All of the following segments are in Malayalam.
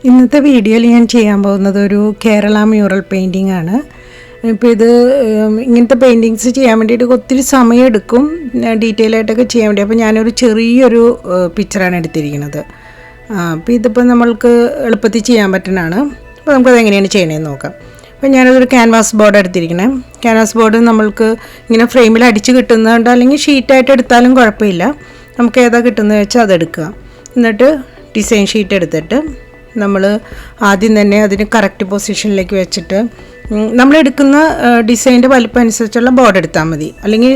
ഇന്നത്തെ വീഡിയോയിൽ ഞാൻ ചെയ്യാൻ പോകുന്നത് ഒരു കേരള മ്യൂറൽ പെയിൻറ്റിംഗ് ആണ്. ഇപ്പോൾ ഇത് ഇങ്ങനത്തെ പെയിൻറ്റിങ്സ് ചെയ്യാൻ വേണ്ടിയിട്ട് ഒത്തിരി സമയമെടുക്കും, ഡീറ്റെയിൽ ആയിട്ടൊക്കെ ചെയ്യാൻ വേണ്ടി. അപ്പോൾ ഞാനൊരു ചെറിയൊരു പിക്ചറാണ് എടുത്തിരിക്കുന്നത്. അപ്പോൾ ഇതിപ്പോൾ നമ്മൾക്ക് എളുപ്പത്തിൽ ചെയ്യാൻ പറ്റുന്നതാണ്. അപ്പോൾ നമുക്കത് എങ്ങനെയാണ് ചെയ്യണമെന്ന് നോക്കാം. അപ്പോൾ ഞാനതൊരു ക്യാൻവാസ് ബോർഡ് എടുത്തിരിക്കണേ. ക്യാൻവാസ് ബോർഡ് നമ്മൾക്ക് ഇങ്ങനെ ഫ്രെയിമിൽ അടിച്ച് കിട്ടുന്നുണ്ട്, അല്ലെങ്കിൽ ഷീറ്റായിട്ട് എടുത്താലും കുഴപ്പമില്ല. നമുക്ക് ഏതാ കിട്ടുന്നത് വെച്ചാൽ അതെടുക്കുക. എന്നിട്ട് ഡിസൈൻ ഷീറ്റ് എടുത്തിട്ട് നമ്മൾ ആദ്യം തന്നെ അതിന് കറക്റ്റ് പൊസിഷനിലേക്ക് വെച്ചിട്ട് നമ്മളെടുക്കുന്ന ഡിസൈൻ്റെ വലിപ്പം അനുസരിച്ചുള്ള ബോർഡ് എടുത്താൽ മതി. അല്ലെങ്കിൽ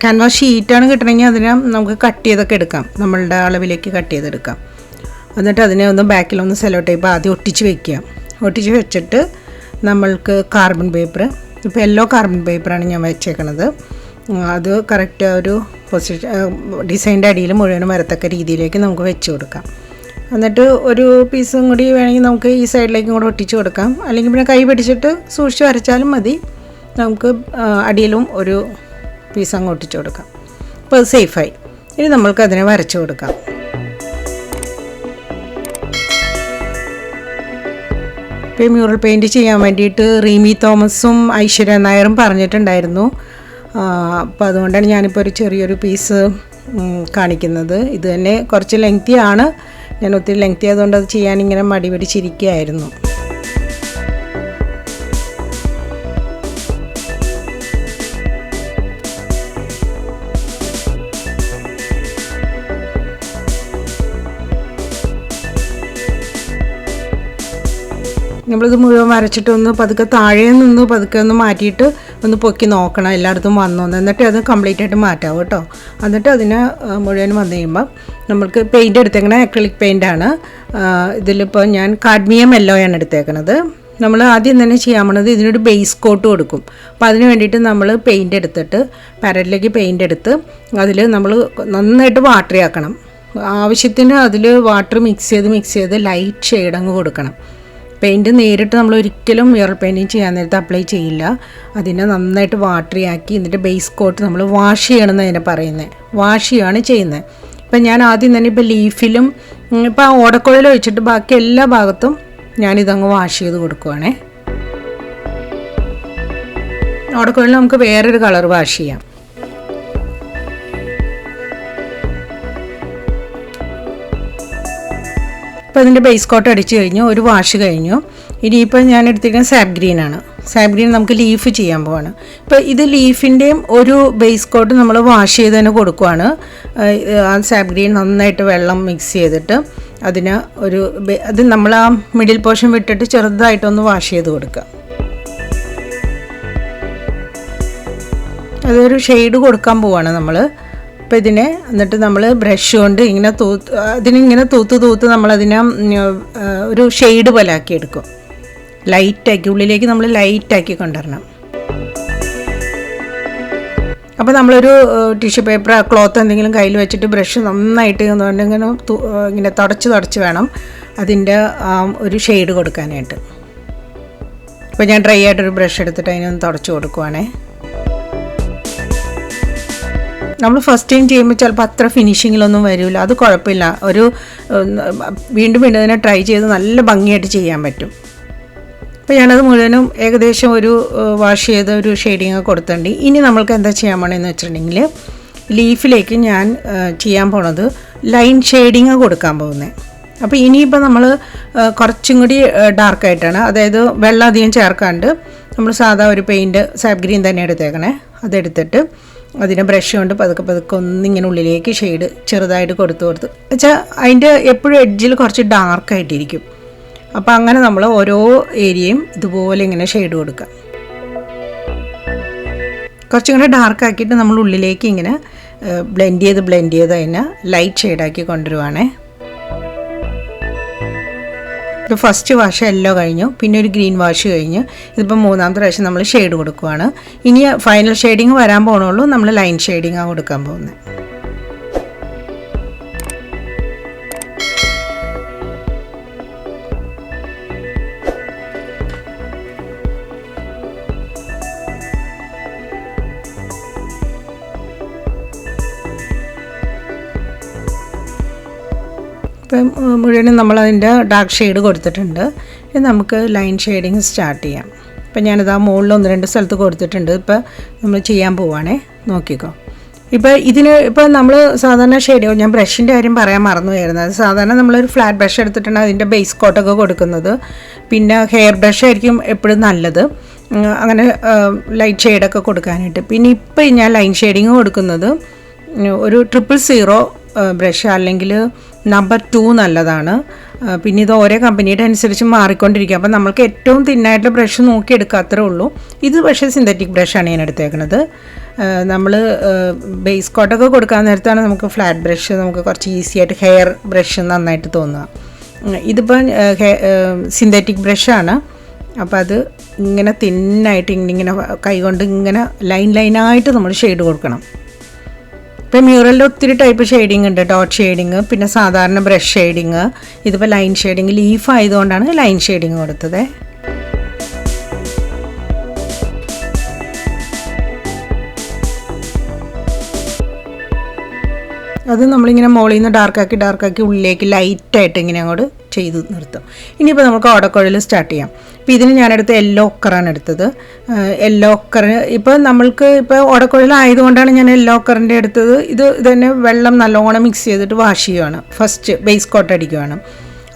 ക്യാൻവാസ് ഷീറ്റാണ് കിട്ടണമെങ്കിൽ അതിനെ നമുക്ക് കട്ട് ചെയ്തൊക്കെ എടുക്കാം, നമ്മളുടെ അളവിലേക്ക് കട്ട് ചെയ്തെടുക്കാം. എന്നിട്ട് അതിനെ ഒന്ന് ബാക്കിലൊന്ന് സെല്ലോ ടേപ്പ് ആദ്യം ഒട്ടിച്ച് വെക്കുക. ഒട്ടിച്ച് വെച്ചിട്ട് നമ്മൾക്ക് കാർബൺ പേപ്പർ, ഇപ്പോൾ യെല്ലോ കാർബൺ പേപ്പറാണ് ഞാൻ വെച്ചേക്കണത്. അത് കറക്റ്റ് ഒരു പൊസിഷൻ ഡിസൈൻ്റെ അടിയിൽ മുഴുവനും വരത്തക്ക രീതിയിലേക്ക് നമുക്ക് വെച്ച് കൊടുക്കാം. എന്നിട്ട് ഒരു പീസും കൂടി വേണമെങ്കിൽ നമുക്ക് ഈ സൈഡിലേക്കും കൂടെ ഒട്ടിച്ച് കൊടുക്കാം, അല്ലെങ്കിൽ പിന്നെ കൈ പിടിച്ചിട്ട് സൂക്ഷിച്ച് വരച്ചാലും മതി. നമുക്ക് അടിയിലും ഒരു പീസ് അങ്ങ് ഒട്ടിച്ച് കൊടുക്കാം. അപ്പോൾ അത് സേഫായി. ഇനി നമ്മൾക്ക് അതിനെ വരച്ച് കൊടുക്കാം. ഇപ്പോൾ മ്യൂറൽ പെയിൻറ്റ് ചെയ്യാൻ വേണ്ടിയിട്ട് റീമി തോമസും ഐശ്വര്യ നായരും പറഞ്ഞിട്ടുണ്ടായിരുന്നു. അപ്പോൾ അതുകൊണ്ടാണ് ഞാനിപ്പോൾ ഒരു ചെറിയൊരു പീസ് കാണിക്കുന്നത്. ഇത് തന്നെ കുറച്ച് ലെങ്തി ആണ്, ഞാൻ ഒത്തിരി ലെങ്തി ആയതുകൊണ്ട് അത് ചെയ്യാനിങ്ങനെ മടി പിടിച്ചിരിക്കുകയായിരുന്നു. നമ്മളിത് മുഴുവൻ വരച്ചിട്ടൊന്ന് പതുക്കെ താഴെ നിന്ന് പതുക്കെ ഒന്ന് മാറ്റിയിട്ട് ഒന്ന് പൊക്കി നോക്കണം എല്ലായിടത്തും വന്നോന്ന്. എന്നിട്ട് അത് കംപ്ലീറ്റ് ആയിട്ട് മാറ്റാം കേട്ടോ. എന്നിട്ട് അതിന് മുഴുവൻ വന്നു കഴിയുമ്പോൾ നമ്മൾക്ക് പെയിൻറ്റ് എടുത്തേക്കണത് അക്രിലിക് പെയിൻ്റാണ്. ഇതിലിപ്പോൾ ഞാൻ കാഡ്മിയം യെല്ലോയാണ് എടുത്തേക്കണത്. നമ്മൾ ആദ്യം തന്നെ ചെയ്യാൻ പോണത് ഇതിനൊരു ബേസ് കോട്ട് കൊടുക്കും. അപ്പോൾ അതിന് വേണ്ടിയിട്ട് നമ്മൾ പെയിൻ്റ് എടുത്തിട്ട് പാരറ്റിലേക്ക് പെയിൻ്റ് എടുത്ത് അതിൽ നമ്മൾ നന്നായിട്ട് വാട്ടറി ആക്കണം. ആവശ്യത്തിന് അതിൽ വാട്ടർ മിക്സ് ചെയ്ത് ലൈറ്റ് ഷെയ്ഡ് അങ്ങ് കൊടുക്കണം. പെയിൻറ്റ് നേരിട്ട് നമ്മൾ ഒരിക്കലും മ്യൂറൽ പെയിൻറ്റിങ് ചെയ്യാൻ നേരത്ത് അപ്ലൈ ചെയ്യില്ല. അതിനെ നന്നായിട്ട് വാട്ടറി ആക്കി എന്നിട്ട് ബേസ് കോട്ട് നമ്മൾ വാഷ് ചെയ്യണമെന്ന് അതിനെ പറയുന്നത്. വാഷ് ചെയ്യുകയാണ് ചെയ്യുന്നത്. ഇപ്പം ഞാൻ ആദ്യം തന്നെ ഇപ്പോൾ ലീഫിലും ഇപ്പോൾ ആ ഓടക്കുഴൽ ഒഴിച്ചിട്ട് ബാക്കി എല്ലാ ഭാഗത്തും ഞാനിതങ്ങ് വാഷ് ചെയ്ത് കൊടുക്കുവാണേ. ഓടക്കുഴലിൽ നമുക്ക് വേറൊരു കളർ വാഷ് ചെയ്യാം. അപ്പോൾ അതിൻ്റെ ബേസ് കോട്ട് അടിച്ച് കഴിഞ്ഞു, ഒരു വാഷ് കഴിഞ്ഞു. ഇനിയിപ്പോൾ ഞാൻ എടുത്തിരിക്കുന്നത് സാപ്പ് ഗ്രീനാണ്. സാപ്പ് ഗ്രീൻ നമുക്ക് ലീഫ് ചെയ്യാൻ പോവാണ്. ഇപ്പോൾ ഇത് ലീഫിൻ്റെയും ഒരു ബേസ് കോട്ട് നമ്മൾ വാഷ് ചെയ്ത് തന്നെ കൊടുക്കുവാണ്. ആ സാപ്പ് ഗ്രീൻ നന്നായിട്ട് വെള്ളം മിക്സ് ചെയ്തിട്ട് അതിന് അത് നമ്മൾ ആ മിഡിൽ പോർഷൻ വിട്ടിട്ട് ചെറുതായിട്ടൊന്ന് വാഷ് ചെയ്ത് കൊടുക്കുക. അതൊരു ഷെയ്ഡ് കൊടുക്കാൻ പോവാണ് നമ്മൾ. അപ്പോൾ ഇതിനെ എന്നിട്ട് നമ്മൾ ബ്രഷ് കൊണ്ട് ഇങ്ങനെ അതിനിങ്ങനെ തൂത്ത് നമ്മളതിനെ ഒരു ഷെയ്ഡ് പോലെ ആക്കി എടുക്കും. ലൈറ്റാക്കി ഉള്ളിലേക്ക് നമ്മൾ ലൈറ്റാക്കി കൊണ്ടുവരണം. അപ്പോൾ നമ്മളൊരു ടിഷ്യൂ പേപ്പർ ക്ലോത്ത് എന്തെങ്കിലും കയ്യിൽ വെച്ചിട്ട് ബ്രഷ് നന്നായിട്ട് ഇങ്ങനെ തുടച്ച് വേണം അതിൻ്റെ ഒരു ഷെയ്ഡ് കൊടുക്കാനായിട്ട്. അപ്പോൾ ഞാൻ ഡ്രൈ ആയിട്ടൊരു ബ്രഷ് എടുത്തിട്ട് അതിനൊന്ന് തുടച്ച് കൊടുക്കുവാണേ. നമ്മൾ ഫസ്റ്റ് ടൈം ചെയ്യുമ്പോൾ ചിലപ്പോൾ അത്ര ഫിനിഷിങ്ങിലൊന്നും വരില്ല, അത് കുഴപ്പമില്ല. വീണ്ടും അതിനെ ട്രൈ ചെയ്ത് നല്ല ഭംഗിയായിട്ട് ചെയ്യാൻ പറ്റും. അപ്പോൾ ഞാനത് മുഴുവനും ഏകദേശം ഒരു വാഷ് ചെയ്ത ഒരു ഷെയ്ഡിങ് കൊടുത്തിട്ടുണ്ട്. ഇനി നമ്മൾക്ക് എന്താ ചെയ്യാൻ പോകണമെന്ന് വെച്ചിട്ടുണ്ടെങ്കിൽ ലീഫിലേക്ക് ഞാൻ ചെയ്യാൻ പോണത് ലൈൻ ഷെയ്ഡിങ് കൊടുക്കാൻ പോകുന്നത്. അപ്പോൾ ഇനിയിപ്പോൾ നമ്മൾ കുറച്ചും കൂടി ഡാർക്കായിട്ടാണ്, അതായത് വെള്ളം അധികം ചേർക്കാണ്ട് നമ്മൾ സാധാ ഒരു പെയിൻറ്റ് സാപ്പ് ഗ്രീൻ തന്നെ എടുത്തേക്കണേ. അതെടുത്തിട്ട് അതിനെ ബ്രഷ് കൊണ്ട് പതുക്കെ ഒന്നിങ്ങനെ ഉള്ളിലേക്ക് ഷെയ്ഡ് ചെറുതായിട്ട് കൊടുത്ത് വെച്ചാൽ അതിൻ്റെ എപ്പോഴും എഡ്ജിൽ കുറച്ച് ഡാർക്കായിട്ടിരിക്കും. അപ്പോൾ അങ്ങനെ നമ്മൾ ഓരോ ഏരിയയും ഇതുപോലെ ഇങ്ങനെ ഷെയ്ഡ് കൊടുക്കുക. കുറച്ചും കൂടെ ഡാർക്കാക്കിയിട്ട് നമ്മൾ ഉള്ളിലേക്ക് ഇങ്ങനെ ബ്ലെൻഡ് ചെയ്ത് അതിനെ ലൈറ്റ് ഷെയ്ഡാക്കി കൊണ്ടുവരുവാണേ. ഇപ്പോൾ ഫസ്റ്റ് വാഷ് യെല്ലോ കഴിഞ്ഞു, പിന്നെ ഒരു ഗ്രീൻ വാഷ് കഴിഞ്ഞു. ഇതിപ്പോൾ മൂന്നാമത്തെ പ്രാവശ്യം നമ്മൾ ഷെയ്ഡ് കൊടുക്കുവാണ്. ഇനി ഫൈനൽ ഷെയ്ഡിങ് വരാൻ പോകണുള്ളൂ, നമ്മൾ ലൈൻ ഷെയ്ഡിങ്ങാണ് കൊടുക്കാൻ പോകുന്നത്. ഇപ്പം മുഴുവനും നമ്മളതിൻ്റെ ഡാർക്ക് ഷെയ്ഡ് കൊടുത്തിട്ടുണ്ട്. ഇനി നമുക്ക് ലൈൻ ഷെയ്ഡിങ് സ്റ്റാർട്ട് ചെയ്യാം. ഇപ്പം ഞാനിത് ആ മുകളിൽ 1-2 സ്ഥലത്ത് കൊടുത്തിട്ടുണ്ട്. ഇപ്പോൾ നമ്മൾ ചെയ്യാൻ പോവുകയാണേ, നോക്കിക്കോ. ഇപ്പോൾ നമ്മൾ സാധാരണ ഷെയ്ഡ്, ഞാൻ ബ്രഷിൻ്റെ കാര്യം പറയാൻ മറന്നുപോയിരുന്നു. അത് സാധാരണ നമ്മളൊരു ഫ്ലാറ്റ് ബ്രഷ് എടുത്തിട്ടാണ് അതിൻ്റെ ബേസ് കോട്ടൊക്കെ കൊടുക്കുന്നത്. പിന്നെ ഹെയർ ബ്രഷ് ആയിരിക്കും എപ്പോഴും നല്ലത്, അങ്ങനെ ലൈറ്റ് ഷെയ്ഡൊക്കെ കൊടുക്കാനായിട്ട്. പിന്നെ ഇപ്പോൾ ഞാൻ ലൈൻ ഷെയ്ഡിങ് കൊടുക്കുന്നത് ഒരു 000 ബ്രഷ് അല്ലെങ്കിൽ നമ്പർ 2 നല്ലതാണ്. പിന്നെ ഇത് ഓരോ കമ്പനിയുടെ അനുസരിച്ച് മാറിക്കൊണ്ടിരിക്കുക. അപ്പം നമ്മൾക്ക് ഏറ്റവും തിന്നായിട്ടുള്ള ബ്രഷ് നോക്കിയെടുക്കാത്രേ ഉള്ളൂ. ഇത് പക്ഷേ സിന്തറ്റിക് ബ്രഷാണ് ഞാൻ എടുത്തേക്കുന്നത്. നമ്മൾ ബേസ് കോട്ടൊക്കെ കൊടുക്കാൻ നേരത്താണ് നമുക്ക് ഫ്ലാറ്റ് ബ്രഷ് നമുക്ക് കുറച്ച് ഈസി ആയിട്ട് ഹെയർ ബ്രഷ് നന്നായിട്ട് തോന്നുക. ഇതിപ്പോൾ സിന്തറ്റിക് ബ്രഷാണ്. അപ്പോൾ അത് ഇങ്ങനെ തിന്നായിട്ട് ഇങ്ങനെ കൈകൊണ്ട് ഇങ്ങനെ ലൈനായിട്ട് നമ്മൾ ഷെയ്ഡ് കൊടുക്കണം. ഇപ്പോൾ മ്യൂറലിൽ ഒത്തിരി ടൈപ്പ് ഷെയ്ഡിങ് ഉണ്ട്. ഡോട്ട് ഷെയ്ഡിങ്, പിന്നെ സാധാരണ ബ്രഷ് ഷെയ്ഡിങ്. ഇതിപ്പോൾ ലൈൻ ഷെയ്ഡിങ് ലീഫ് ആയതുകൊണ്ടാണ് ലൈൻ ഷെയ്ഡിങ് കൊടുത്തത്. അത് നമ്മളിങ്ങനെ മുകളിൽ നിന്ന് ഡാർക്കാക്കി ഉള്ളിലേക്ക് ലൈറ്റായിട്ട് ഇങ്ങനെ അങ്ങോട്ട് ചെയ്ത് നിർത്തും. ഇനിയിപ്പോൾ നമുക്ക് ഓടക്കുഴൽ സ്റ്റാർട്ട് ചെയ്യാം. ഇപ്പോൾ ഇതിന് ഞാനെടുത്ത് യെല്ലോ ഒക്കറാണ് എടുത്തത്. യെല്ലോ ഒക്കർ ഇപ്പോൾ നമ്മൾക്ക് ഇപ്പോൾ ഓടക്കുഴലായതുകൊണ്ടാണ് ഞാൻ യെല്ലോ ഒക്കറിൻ്റെ എടുത്തത്. ഇത് തന്നെ വെള്ളം നല്ലോണം മിക്സ് ചെയ്തിട്ട് വാഷ് ചെയ്യുകയാണ്. ഫസ്റ്റ് ബേസ് കോട്ട് അടിക്കുകയാണ്.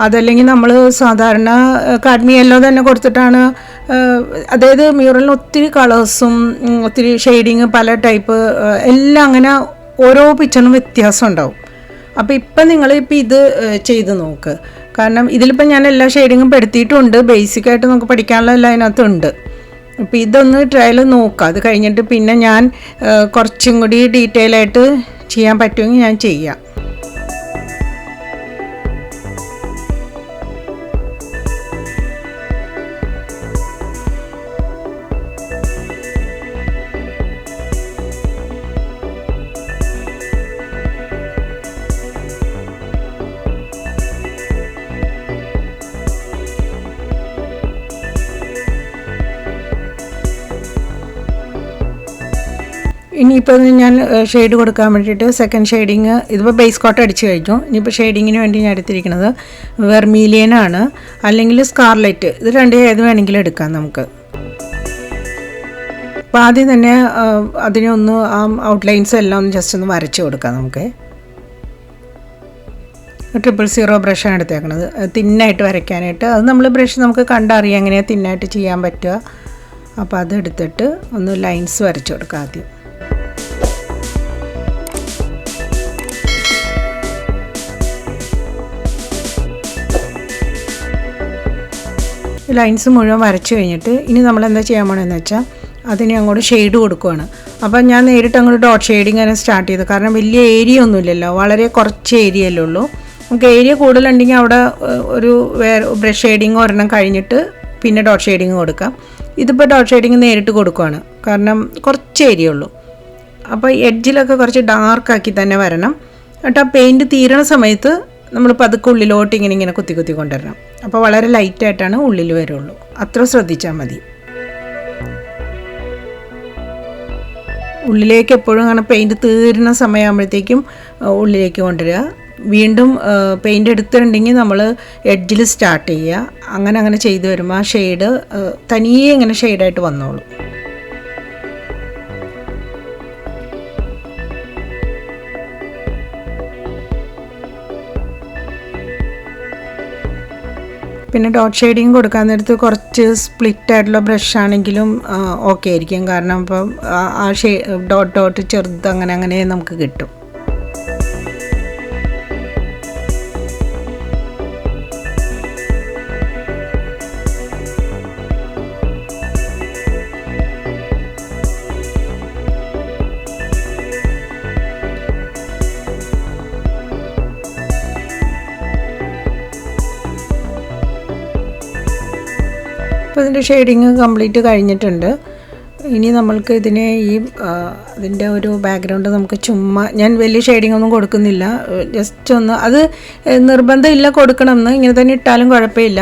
അതല്ലെങ്കിൽ നമ്മൾ സാധാരണ കാഡ്മിയം യെല്ലോ തന്നെ കൊടുത്തിട്ടാണ്, അതായത് മ്യൂറലിന് ഒത്തിരി കളേഴ്സും ഒത്തിരി ഷെയ്ഡിങ് പല ടൈപ്പ് എല്ലാം അങ്ങനെ ഓരോ പിക്ചറിനും വ്യത്യാസം ഉണ്ടാവും. അപ്പോൾ ഇപ്പം നിങ്ങളിപ്പോൾ ഇത് ചെയ്ത് നോക്ക്. കാരണം ഇതിലിപ്പോൾ ഞാൻ എല്ലാ ഷെയ്ഡിങ്ങും പെടുത്തിയിട്ടുണ്ട്. ബേസിക്കായിട്ട് നമുക്ക് പഠിക്കാനുള്ള എല്ലാം അതിനകത്തുണ്ട്. അപ്പോൾ ഇതൊന്ന് ട്രയൽ നോക്കുക. അത് കഴിഞ്ഞിട്ട് പിന്നെ ഞാൻ കുറച്ചും കൂടി ഡീറ്റെയിൽ ആയിട്ട് ചെയ്യാൻ പറ്റുമെങ്കിൽ ഞാൻ ചെയ്യാം. ഇനിയിപ്പോൾ ഞാൻ ഷെയ്ഡ് കൊടുക്കാൻ വേണ്ടിയിട്ട് സെക്കൻഡ് ഷെയ്ഡിങ്, ഇതിപ്പോൾ ബേസ് കോട്ട് അടിച്ച് കഴിഞ്ഞു. ഇനിയിപ്പോൾ ഷെയ്ഡിങ്ങിന് വേണ്ടി ഞാൻ എടുത്തിരിക്കുന്നത് വെർമീലിയൻ ആണ്, അല്ലെങ്കിൽ സ്കാർലെറ്റ്. ഇത് രണ്ടും ഏത് വേണമെങ്കിലും എടുക്കാം നമുക്ക്. അപ്പോൾ ആദ്യം തന്നെ അതിനെ ഒന്ന് ആ ഔട്ട്ലൈൻസ് എല്ലാം ഒന്ന് ജസ്റ്റ് ഒന്ന് വരച്ച് കൊടുക്കാം നമുക്ക്. 000 ബ്രഷാണ് എടുത്തേക്കുന്നത് തിന്നായിട്ട് വരയ്ക്കാനായിട്ട്. അത് നമ്മൾ ബ്രഷ് നമുക്ക് കണ്ടറിയാം എങ്ങനെയാണ് തിന്നായിട്ട് ചെയ്യാൻ പറ്റുക. അപ്പോൾ അതെടുത്തിട്ട് ഒന്ന് ലൈൻസ് വരച്ച് കൊടുക്കാം ആദ്യം. ലൈൻസ് മുഴുവൻ വരച്ച് കഴിഞ്ഞിട്ട് ഇനി നമ്മൾ എന്താ ചെയ്യാൻ പോകണമെന്ന് വെച്ചാൽ അതിനെ അങ്ങോട്ട് ഷെയ്ഡ് കൊടുക്കുകയാണ്. അപ്പം ഞാൻ നേരിട്ട് അങ്ങോട്ട് ഡോട്ട് ഷെയ്ഡിങ് തന്നെ സ്റ്റാർട്ട് ചെയ്തു. കാരണം വലിയ ഏരിയ ഒന്നുമില്ലല്ലോ, വളരെ കുറച്ച് ഏരിയയല്ലേ ഉള്ളൂ. നമുക്ക് ഏരിയ കൂടുതലുണ്ടെങ്കിൽ അവിടെ ഒരു വേറെ ബ്രഷ് ഷെയ്ഡിങ് ഒരെണ്ണം കഴിഞ്ഞിട്ട് പിന്നെ ഡോട്ട് ഷെയ്ഡിങ് കൊടുക്കാം. ഇതിപ്പോൾ ഡോട്ട് ഷെയ്ഡിങ് നേരിട്ട് കൊടുക്കുകയാണ്, കാരണം കുറച്ച് ഏരിയ ഉള്ളൂ. അപ്പോൾ എഡ്ജിലൊക്കെ കുറച്ച് ഡാർക്കാക്കി തന്നെ വരണം. എന്നിട്ട് ആ പെയിൻറ്റ് തീരണ സമയത്ത് നമ്മൾ പതുക്കെ ഉള്ളിലോട്ട് ഇങ്ങനെ കുത്തി കൊണ്ടുവരണം. അപ്പോൾ വളരെ ലൈറ്റായിട്ടാണ് ഉള്ളിൽ വരുള്ളൂ. അത്ര ശ്രദ്ധിച്ചാൽ മതി. ഉള്ളിലേക്ക് എപ്പോഴും അങ്ങനെ പെയിൻറ്റ് തീരുന്ന സമയമാകുമ്പോഴത്തേക്കും ഉള്ളിലേക്ക് കൊണ്ടുവരിക. വീണ്ടും പെയിൻറ്റ് എടുത്തിട്ടുണ്ടെങ്കിൽ നമ്മൾ എഡ്ജിൽ സ്റ്റാർട്ട് ചെയ്യുക. അങ്ങനെ ചെയ്ത് വരുമ്പോൾ ആ ഷെയ്ഡ് തനിയെ ഇങ്ങനെ ഷെയ്ഡായിട്ട് വന്നോളൂ. പിന്നെ ഡോട്ട് ഷെയ്ഡിങ് കൊടുക്കാൻ നേരത്ത് കുറച്ച് സ്പ്ലിറ്റ് ആയിട്ടുള്ള ബ്രഷ് ആണെങ്കിലും ഓക്കെ ആയിരിക്കും. കാരണം ഇപ്പം ആ ഡോട്ട് ചെറുത് അങ്ങനെ നമുക്ക് കിട്ടും. അപ്പോൾ ഇതിൻ്റെ ഷെയ്ഡിങ് കംപ്ലീറ്റ് കഴിഞ്ഞിട്ടുണ്ട്. ഇനി നമ്മൾക്ക് ഇതിനെ അതിൻ്റെ ഒരു ബാക്ക്ഗ്രൗണ്ട് നമുക്ക് ചുമ്മാ, ഞാൻ വലിയ ഷെയ്ഡിങ് ഒന്നും കൊടുക്കുന്നില്ല, ജസ്റ്റ് ഒന്ന്, അത് നിർബന്ധമില്ല കൊടുക്കണമെന്ന്, ഇങ്ങനെ തന്നെ ഇട്ടാലും കുഴപ്പമില്ല.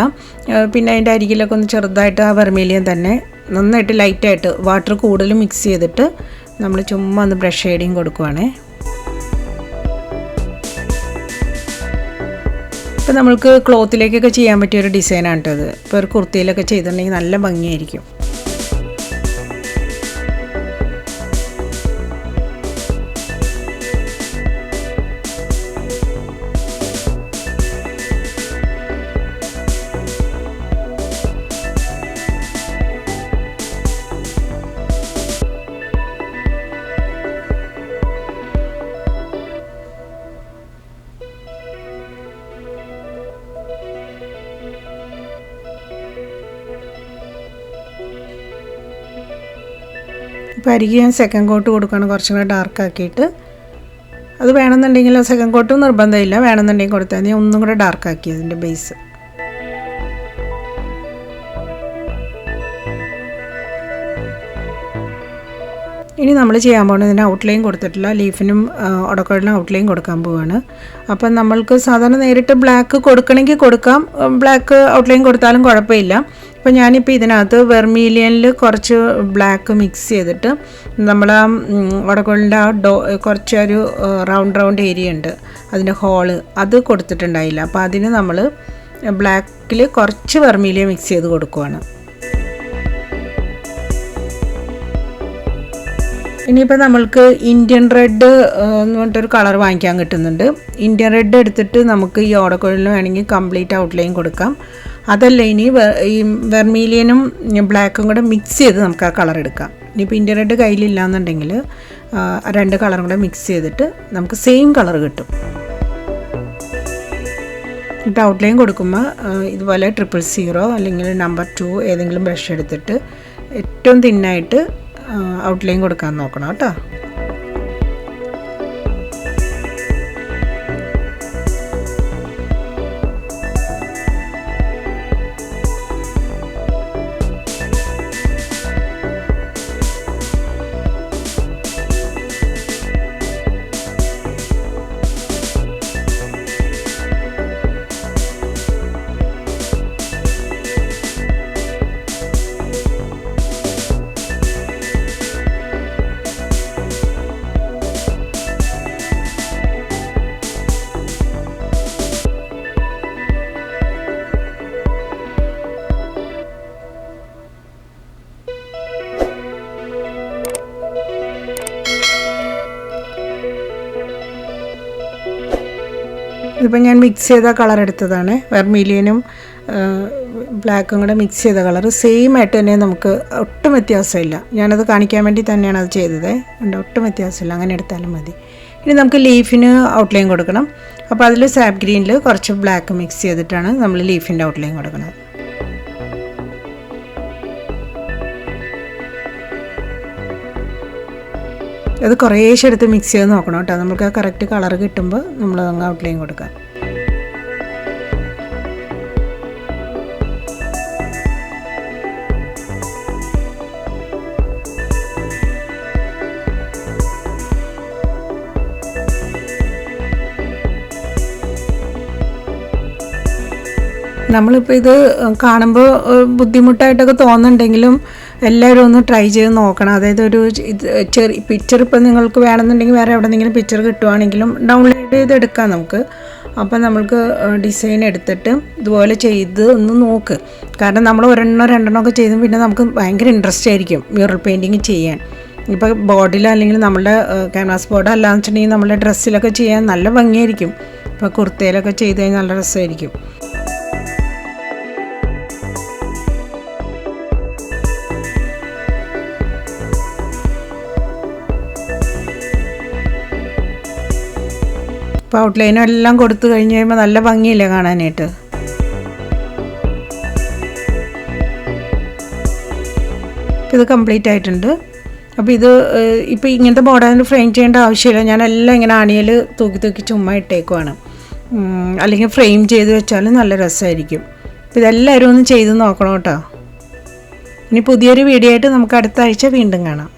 പിന്നെ അതിൻ്റെ അരികിലൊക്കെ ഒന്ന് ചെറുതായിട്ട് ആ വെർമീലിയൻ തന്നെ നന്നായിട്ട് ലൈറ്റായിട്ട് വാട്ടർ കൂടുതൽ മിക്സ് ചെയ്തിട്ട് നമ്മൾ ചുമ്മാ ഒന്ന് ബ്രഷ് ഷെയ്ഡിങ് കൊടുക്കുവാണേ. ഇപ്പോൾ നമ്മൾക്ക് ക്ലോത്തിലേക്കൊക്കെ ചെയ്യാൻ പറ്റിയൊരു ഡിസൈനാണ് കേട്ടോ ഇത്. ഇപ്പോൾ ഒരു കുർത്തിയിലൊക്കെ ചെയ്തിട്ടുണ്ടെങ്കിൽ നല്ല ഭംഗിയായിരിക്കും. ഇപ്പോൾ അരികെ ഞാൻ സെക്കൻഡ് കോട്ട് കൊടുക്കണം, കുറച്ചും കൂടെ ഡാർക്കാക്കിയിട്ട്. അത് വേണമെന്നുണ്ടെങ്കിൽ സെക്കൻഡ് കോട്ടും നിർബന്ധമില്ല, വേണമെന്നുണ്ടെങ്കിൽ കൊടുത്താൽ ഞാൻ ഒന്നും കൂടെ ഡാർക്കാക്കി അതിൻ്റെ ബേസ്. ഇനി നമ്മൾ ചെയ്യാൻ പോകുന്നത് ഇതിന് ഔട്ട്ലൈൻ കൊടുത്തിട്ടില്ല, ലീഫിനും ഒടക്കോടിനും ഔട്ട്ലൈൻ കൊടുക്കാൻ പോവുകയാണ്. അപ്പം നമ്മൾക്ക് സാധാരണ നേരിട്ട് ബ്ലാക്ക് കൊടുക്കണമെങ്കിൽ കൊടുക്കാം, ബ്ലാക്ക് ഔട്ട്ലൈൻ കൊടുത്താലും കുഴപ്പമില്ല. അപ്പോൾ ഞാനിപ്പോൾ ഇതിനകത്ത് വെർമീലിയനിൽ കുറച്ച് ബ്ലാക്ക് മിക്സ് ചെയ്തിട്ട് നമ്മൾ ആ ഒടക്കോടിൻ്റെ ആ കുറച്ചൊരു റൗണ്ട് ഏരിയ ഉണ്ട്, അതിൻ്റെ ഹോള് അത് കൊടുത്തിട്ടുണ്ടായില്ല. അപ്പോൾ അതിന് നമ്മൾ ബ്ലാക്കിൽ കുറച്ച് വെർമീലിയൻ മിക്സ് ചെയ്ത് കൊടുക്കുവാണ്. ഇനിയിപ്പോൾ നമ്മൾക്ക് ഇന്ത്യൻ റെഡ് എന്ന് പറഞ്ഞിട്ടൊരു കളർ വാങ്ങിക്കാൻ കിട്ടുന്നുണ്ട്. ഇന്ത്യൻ റെഡ് എടുത്തിട്ട് നമുക്ക് ഈ ഓടക്കുഴലിന് വേണമെങ്കിൽ കംപ്ലീറ്റ് ഔട്ട്ലൈൻ കൊടുക്കാം. അതല്ല ഇനി ഈ വെർമീലിയനും ബ്ലാക്കും കൂടെ മിക്സ് ചെയ്ത് നമുക്ക് ആ കളർ എടുക്കാം. ഇനിയിപ്പോൾ ഇന്ത്യൻ റെഡ് കയ്യിലില്ലാന്നുണ്ടെങ്കിൽ രണ്ട് കളറും കൂടെ മിക്സ് ചെയ്തിട്ട് നമുക്ക് സെയിം കളർ കിട്ടും. എന്നിട്ട് ഔട്ട്ലൈൻ കൊടുക്കുമ്പോൾ ഇതുപോലെ 000 അല്ലെങ്കിൽ നമ്പർ 2 ഏതെങ്കിലും ബ്രഷ് എടുത്തിട്ട് ഏറ്റവും തിന്നായിട്ട് ഔട്ട്ലൈൻ കൊടുക്കാൻ നോക്കണം കേട്ടോ. ഇതിപ്പോൾ ഞാൻ മിക്സ് ചെയ്ത കളർ എടുത്തതാണ്, വെർമീലിയനും ബ്ലാക്കും കൂടെ മിക്സ് ചെയ്ത കളർ സെയിം ആയിട്ട് തന്നെ, നമുക്ക് ഒട്ടും വ്യത്യാസമില്ല. ഞാനത് കാണിക്കാൻ വേണ്ടി തന്നെയാണ് അത് ചെയ്തത്, ഒട്ടും വ്യത്യാസമില്ല, അങ്ങനെ എടുത്താലും മതി. ഇനി നമുക്ക് ലീഫിന് ഔട്ട്ലൈൻ കൊടുക്കണം. അപ്പോൾ അതിൽ സാപ്പ് ഗ്രീനിൽ കുറച്ച് ബ്ലാക്ക് മിക്സ് ചെയ്തിട്ടാണ് നമ്മൾ ലീഫിൻ്റെ ഔട്ട്ലൈൻ കൊടുക്കുന്നത്. അത് കുറേശ്ശെ എടുത്ത് മിക്സ് ചെയ്ത് നോക്കണം കേട്ടോ, നമുക്ക് ആ കറക്റ്റ് കളർ കിട്ടുമ്പോൾ നമ്മൾ അങ്ങ് ഔട്ട്ലൈൻ കൊടുക്കാം. നമ്മളിപ്പോൾ ഇത് കാണുമ്പോൾ ബുദ്ധിമുട്ടായിട്ടൊക്കെ തോന്നുന്നുണ്ടെങ്കിലും എല്ലാവരും ഒന്ന് ട്രൈ ചെയ്ത് നോക്കണം. അതായത് ഒരു ചെറിയ പിക്ചർ ഇപ്പോൾ നിങ്ങൾക്ക് വേണമെന്നുണ്ടെങ്കിൽ വേറെ എവിടെയെങ്കിലും പിക്ചർ കിട്ടുവാണെങ്കിലും ഡൗൺലോഡ് ചെയ്തെടുക്കാം നമുക്ക്. അപ്പം നമ്മൾക്ക് ഡിസൈൻ എടുത്തിട്ട് ഇതുപോലെ ചെയ്ത് ഒന്ന് നോക്ക്. കാരണം നമ്മൾ ഒരെണ്ണോ രണ്ടെണ്ണോ ഒക്കെ ചെയ്തും പിന്നെ നമുക്ക് ഭയങ്കര ഇൻട്രസ്റ്റ് ആയിരിക്കും മ്യൂറൽ പെയിൻറ്റിങ് ചെയ്യാൻ. ഇപ്പോൾ ബോർഡിലോ അല്ലെങ്കിൽ നമ്മളുടെ ക്യാൻവാസ് ബോർഡോ അല്ലാന്ന് വെച്ചിട്ടുണ്ടെങ്കിൽ നമ്മളുടെ ഡ്രസ്സിലൊക്കെ ചെയ്യാൻ നല്ല ഭംഗിയായിരിക്കും. ഇപ്പോൾ കുർത്തയിലൊക്കെ ചെയ്ത് കഴിഞ്ഞാൽ നല്ല രസമായിരിക്കും. ഇപ്പോൾ ഔട്ട്ലൈനും എല്ലാം കൊടുത്തു കഴിഞ്ഞ് കഴിയുമ്പോൾ നല്ല ഭംഗിയില്ലേ കാണാനായിട്ട്. ഇത് കംപ്ലീറ്റ് ആയിട്ടുണ്ട്. അപ്പോൾ ഇത് ഇപ്പോൾ ഇങ്ങനത്തെ ബോർഡറിന് ഫ്രെയിം ചെയ്യേണ്ട ആവശ്യമില്ല. ഞാനെല്ലാം ഇങ്ങനെ ആണിയിൽ തൂക്കി ചുമ്മാ ഇട്ടേക്കുവാണ്. അല്ലെങ്കിൽ ഫ്രെയിം ചെയ്ത് വെച്ചാലും നല്ല രസമായിരിക്കും. അപ്പോൾ ഇതെല്ലാവരും ഒന്ന് ചെയ്ത് നോക്കണം കേട്ടോ. ഇനി പുതിയൊരു വീഡിയോ ആയിട്ട് നമുക്ക് അടുത്ത ആഴ്ച വീണ്ടും കാണാം.